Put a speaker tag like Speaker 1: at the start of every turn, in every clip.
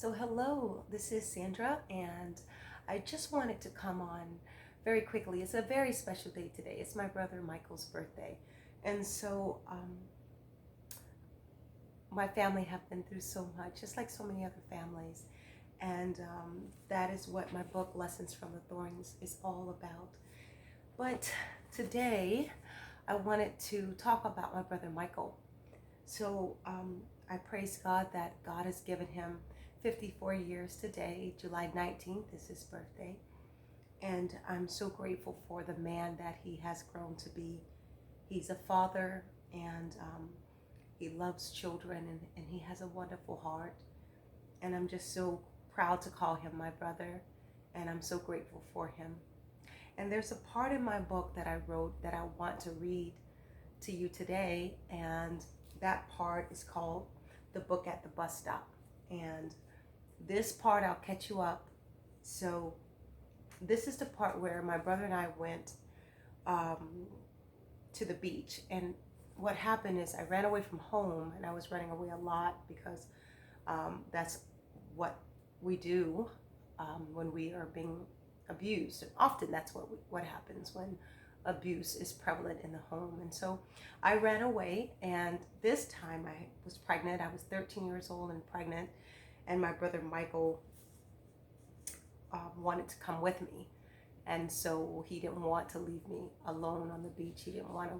Speaker 1: So, hello, this is Sandra, and I just wanted to come on very quickly. It's a very special day today. It's my brother Michael's birthday. And my family have been through so much, just like so many other families. And that is what my book, Lessons from the Thorns, is all about. But today, I wanted to talk about my brother Michael. So I praise God that God has given him 54 years today. July 19th is his birthday. And I'm so grateful for the man that he has grown to be. He's a father, and he loves children, and he has a wonderful heart. And I'm just so proud to call him my brother, and I'm so grateful for him. And there's a part in my book that I wrote that I want to read to you today, and that part is called The Book at the Bus Stop. And this part, I'll catch you up. So this is the part where my brother and I went to the beach. And what happened is I ran away from home, and I was running away a lot because that's what we do when we are being abused. And often that's what happens when abuse is prevalent in the home. And so I ran away, and this time I was pregnant. I was 13 years old and pregnant, and my brother Michael wanted to come with me. And so he didn't want to leave me alone on the beach. He didn't want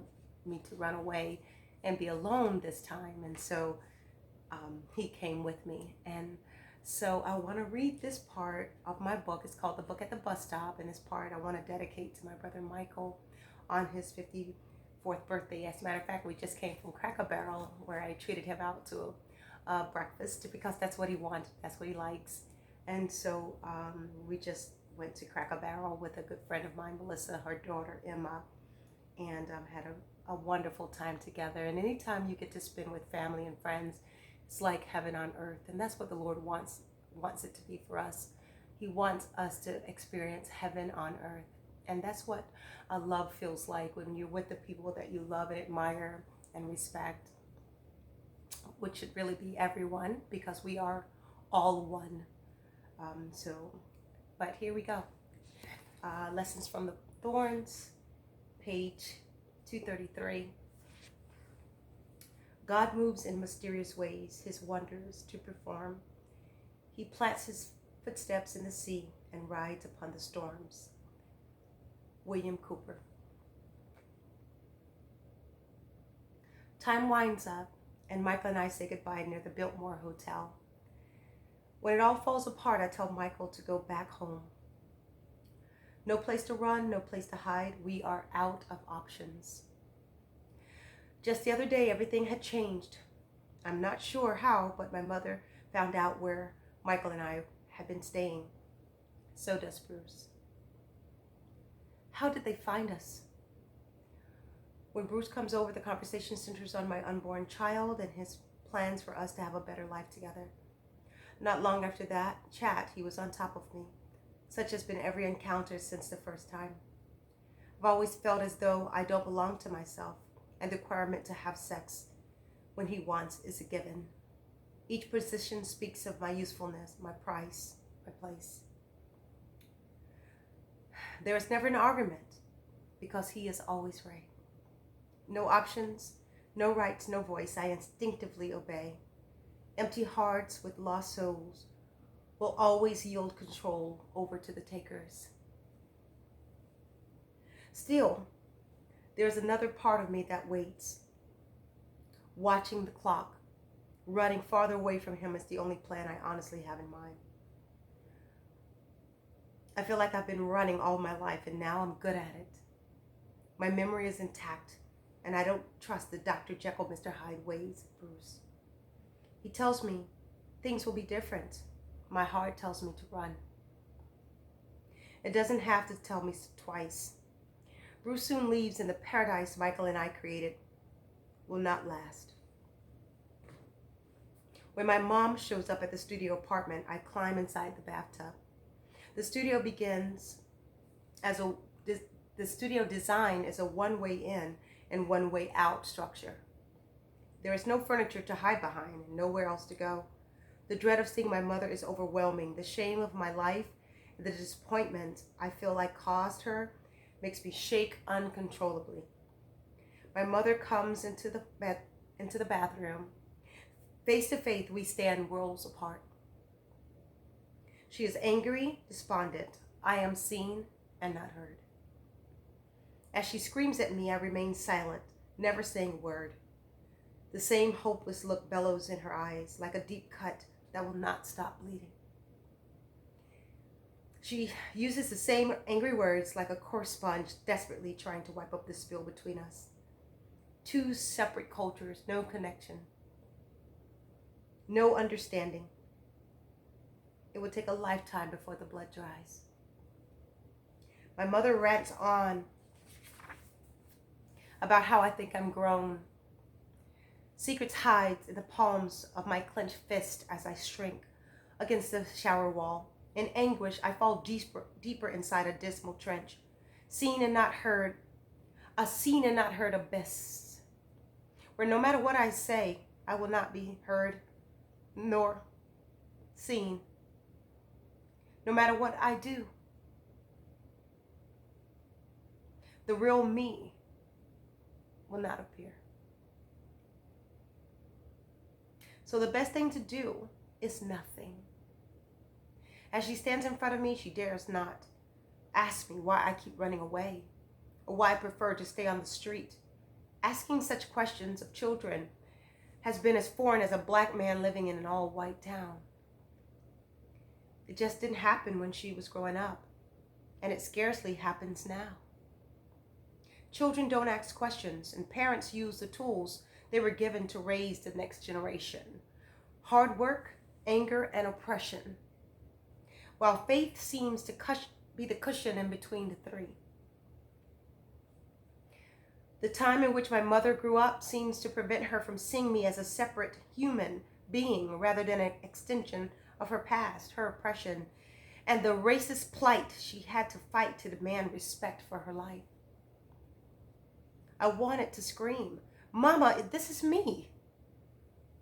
Speaker 1: me to run away and be alone this time. And so he came with me. And so I want to read this part of my book. It's called The Book at the Bus Stop. And this part I want to dedicate to my brother Michael on his 54th birthday. As a matter of fact, we just came from Cracker Barrel, where I treated him out to breakfast because that's what he wanted. That's what he likes. And so we just went to Cracker Barrel with a good friend of mine, Melissa, her daughter, Emma, and had a wonderful time together. And anytime you get to spend with family and friends, it's like heaven on earth. And that's what the Lord wants it to be for us. He wants us to experience heaven on earth. And that's what love feels like when you're with the people that you love and admire and respect, which should really be everyone, because we are all one. But here we go. Lessons from the Thorns, page 233. God moves in mysterious ways, his wonders to perform. He plants his footsteps in the sea and rides upon the storms. William Cooper. Time winds up, and Michael and I say goodbye near the Biltmore Hotel. When it all falls apart, I tell Michael to go back home. No place to run, no place to hide. We are out of options. Just the other day, everything had changed. I'm not sure how, but my mother found out where Michael and I had been staying. So does Bruce. How did they find us? When Bruce comes over, the conversation centers on my unborn child and his plans for us to have a better life together. Not long after that chat, he was on top of me. Such has been every encounter since the first time. I've always felt as though I don't belong to myself, and the requirement to have sex when he wants is a given. Each position speaks of my usefulness, my price, my place. There is never an argument, because he is always right. No options, no rights, no voice. I instinctively obey. Empty hearts with lost souls will always yield control over to the takers. Still, there's another part of me that waits. Watching the clock, running farther away from him is the only plan I honestly have in mind. I feel like I've been running all my life, and now I'm good at it. My memory is intact, and I don't trust the Dr. Jekyll, Mr. Hyde ways of Bruce. He tells me things will be different. My heart tells me to run. It doesn't have to tell me twice. Bruce soon leaves, and the paradise Michael and I created will not last. When my mom shows up at the studio apartment, I climb inside the bathtub. The studio design is a one-way in and one-way out structure. There is no furniture to hide behind and nowhere else to go. The dread of seeing my mother is overwhelming. The shame of my life and the disappointment I feel like caused her makes me shake uncontrollably. My mother comes into the bathroom. Face to face, we stand worlds apart. She is angry, despondent. I am seen and not heard. As she screams at me, I remain silent, never saying a word. The same hopeless look bellows in her eyes, like a deep cut that will not stop bleeding. She uses the same angry words like a coarse sponge, desperately trying to wipe up the spill between us. Two separate cultures, no connection, no understanding. It would take a lifetime before the blood dries. My mother rants on about how I think I'm grown. Secrets hide in the palms of my clenched fist as I shrink against the shower wall. In anguish, I fall deeper inside a dismal trench. A seen and not heard abyss, where no matter what I say, I will not be heard nor seen. No matter what I do, the real me will not appear. So the best thing to do is nothing. As she stands in front of me, she dares not ask me why I keep running away or why I prefer to stay on the street. Asking such questions of children has been as foreign as a black man living in an all-white town. It just didn't happen when she was growing up, and it scarcely happens now. Children don't ask questions, and parents use the tools they were given to raise the next generation. Hard work, anger, and oppression. While faith seems to be the cushion in between the three. The time in which my mother grew up seems to prevent her from seeing me as a separate human being rather than an extension of her past, her oppression, and the racist plight she had to fight to demand respect for her life. I wanted to scream, "Mama, this is me.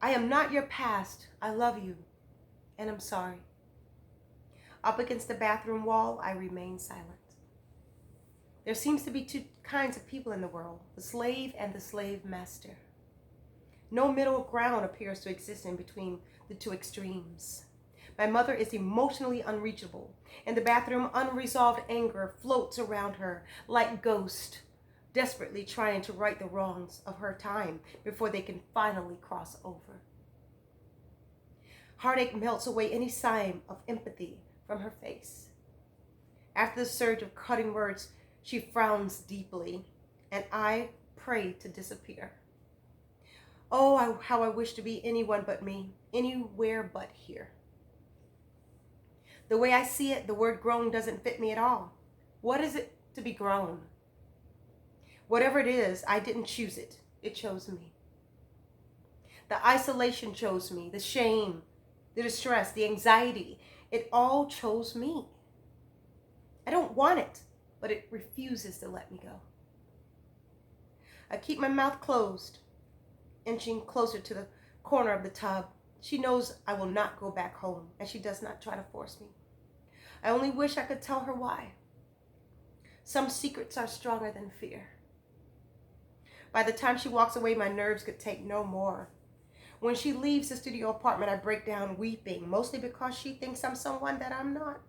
Speaker 1: I am not your past. I love you, and I'm sorry." Up against the bathroom wall, I remain silent. There seems to be two kinds of people in the world, the slave and the slave master. No middle ground appears to exist in between the two extremes. My mother is emotionally unreachable. In the bathroom, unresolved anger floats around her like ghost, desperately trying to right the wrongs of her time before they can finally cross over. Heartache melts away any sign of empathy from her face. After the surge of cutting words, she frowns deeply, and I pray to disappear. Oh, how I wish to be anyone but me, anywhere but here. The way I see it, the word grown doesn't fit me at all. What is it to be grown? Whatever it is, I didn't choose it. It chose me. The isolation chose me, the shame, the distress, the anxiety. It all chose me. I don't want it, but it refuses to let me go. I keep my mouth closed, inching closer to the corner of the tub. She knows I will not go back home, and she does not try to force me. I only wish I could tell her why. Some secrets are stronger than fear. By the time she walks away, my nerves could take no more. When she leaves the studio apartment, I break down weeping, mostly because she thinks I'm someone that I'm not.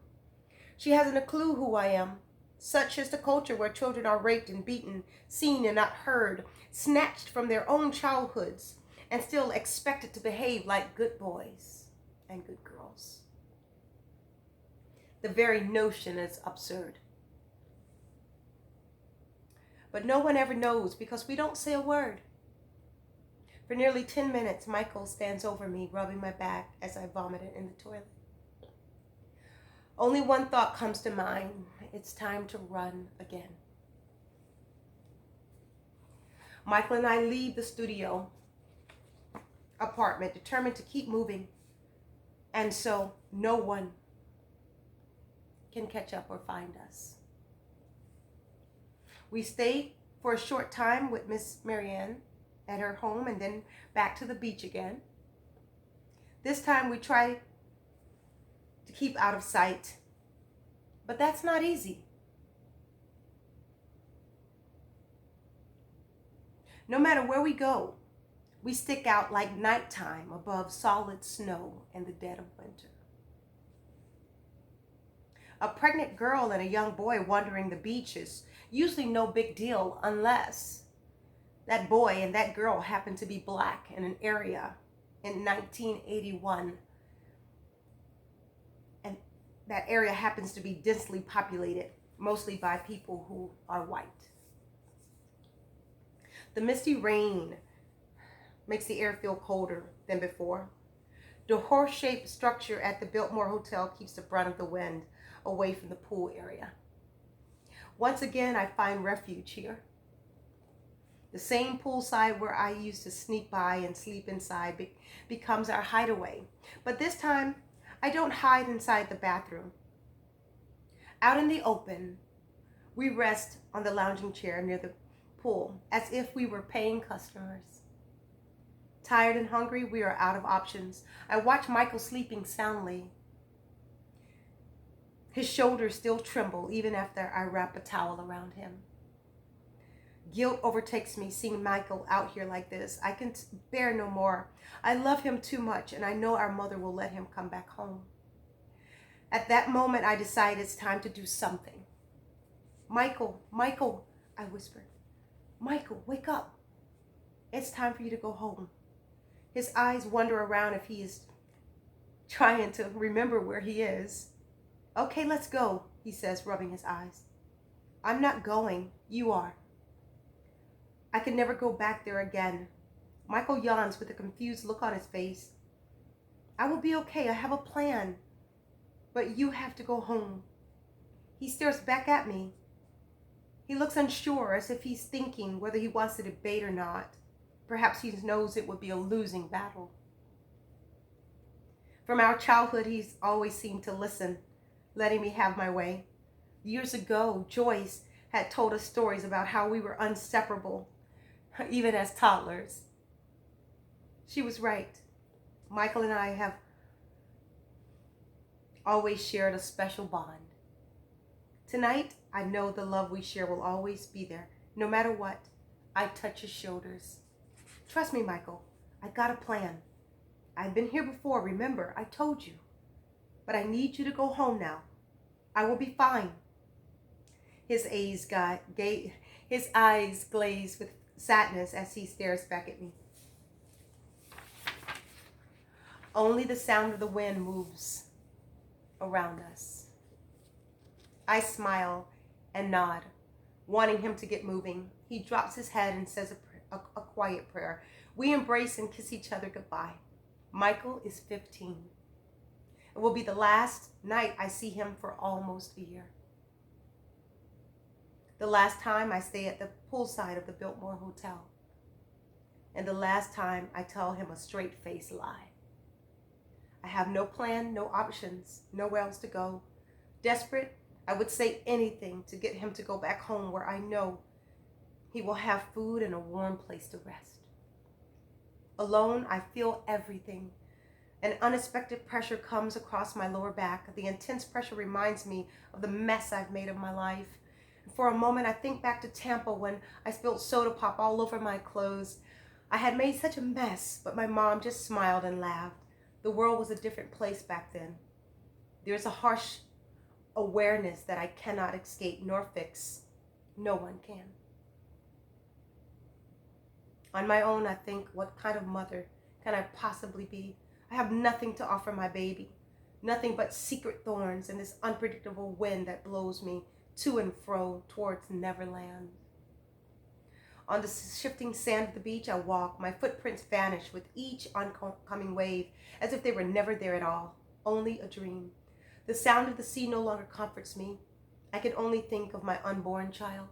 Speaker 1: She hasn't a clue who I am. Such is the culture where children are raped and beaten, seen and not heard, snatched from their own childhoods, and still expected to behave like good boys and good girls. The very notion is absurd. But no one ever knows because we don't say a word. For nearly 10 minutes, Michael stands over me, rubbing my back as I vomited in the toilet. Only one thought comes to mind. It's time to run again. Michael and I leave the studio apartment, determined to keep moving, and so no one can catch up or find us. We stay for a short time with Miss Marianne at her home and then back to the beach again. This time we try to keep out of sight, but that's not easy. No matter where we go, we stick out like nighttime above solid snow in the dead of winter. A pregnant girl and a young boy wandering the beach is usually no big deal unless that boy and that girl happen to be black in an area in 1981, and that area happens to be densely populated, mostly by people who are white. The misty rain makes the air feel colder than before. The horse-shaped structure at the Biltmore Hotel keeps the brunt of the wind away from the pool area. Once again, I find refuge here. The same poolside where I used to sneak by and sleep inside becomes our hideaway. But this time, I don't hide inside the bathroom. Out in the open, we rest on the lounging chair near the pool as if we were paying customers. Tired and hungry, we are out of options. I watch Michael sleeping soundly. His shoulders still tremble even after I wrap a towel around him. Guilt overtakes me seeing Michael out here like this. I can bear no more. I love him too much, and I know our mother will let him come back home. At that moment, I decide it's time to do something. Michael, Michael, I whispered. Michael, wake up. It's time for you to go home. His eyes wander around if he is trying to remember where he is. Okay, let's go, he says, rubbing his eyes. I'm not going. You are. I can never go back there again. Michael yawns with a confused look on his face. I will be okay. I have a plan. But you have to go home. He stares back at me. He looks unsure, as if he's thinking whether he wants to debate or not. Perhaps he knows it would be a losing battle. From our childhood, he's always seemed to listen, letting me have my way. Years ago, Joyce had told us stories about how we were inseparable, even as toddlers. She was right. Michael and I have always shared a special bond. Tonight, I know the love we share will always be there, no matter what. I touch his shoulders. Trust me, Michael, I got a plan. I've been here before, remember, I told you. But I need you to go home now. I will be fine. His eyes glaze with sadness as he stares back at me. Only the sound of the wind moves around us. I smile and nod, wanting him to get moving. He drops his head and says a quiet prayer. We embrace and kiss each other goodbye. Michael is 15. It will be the last night I see him for almost a year. The last time I stay at the poolside of the Biltmore Hotel. And the last time I tell him a straight-faced lie. I have no plan, no options, nowhere else to go. Desperate, I would say anything to get him to go back home where I know he will have food and a warm place to rest. Alone, I feel everything. An unexpected pressure comes across my lower back. The intense pressure reminds me of the mess I've made of my life. For a moment, I think back to Tampa when I spilled soda pop all over my clothes. I had made such a mess, but my mom just smiled and laughed. The world was a different place back then. There's a harsh awareness that I cannot escape nor fix. No one can. On my own, I think, what kind of mother can I possibly be? I have nothing to offer my baby. Nothing but secret thorns and this unpredictable wind that blows me to and fro towards Neverland. On the shifting sand of the beach, I walk. My footprints vanish with each oncoming wave, as if they were never there at all, only a dream. The sound of the sea no longer comforts me. I can only think of my unborn child.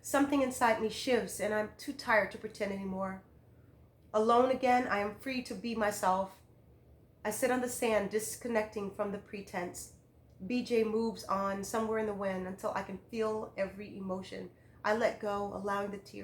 Speaker 1: Something inside me shifts, and I'm too tired to pretend anymore. Alone again, I am free to be myself. I sit on the sand, disconnecting from the pretense. BJ moves on somewhere in the wind until I can feel every emotion. I let go, allowing the tears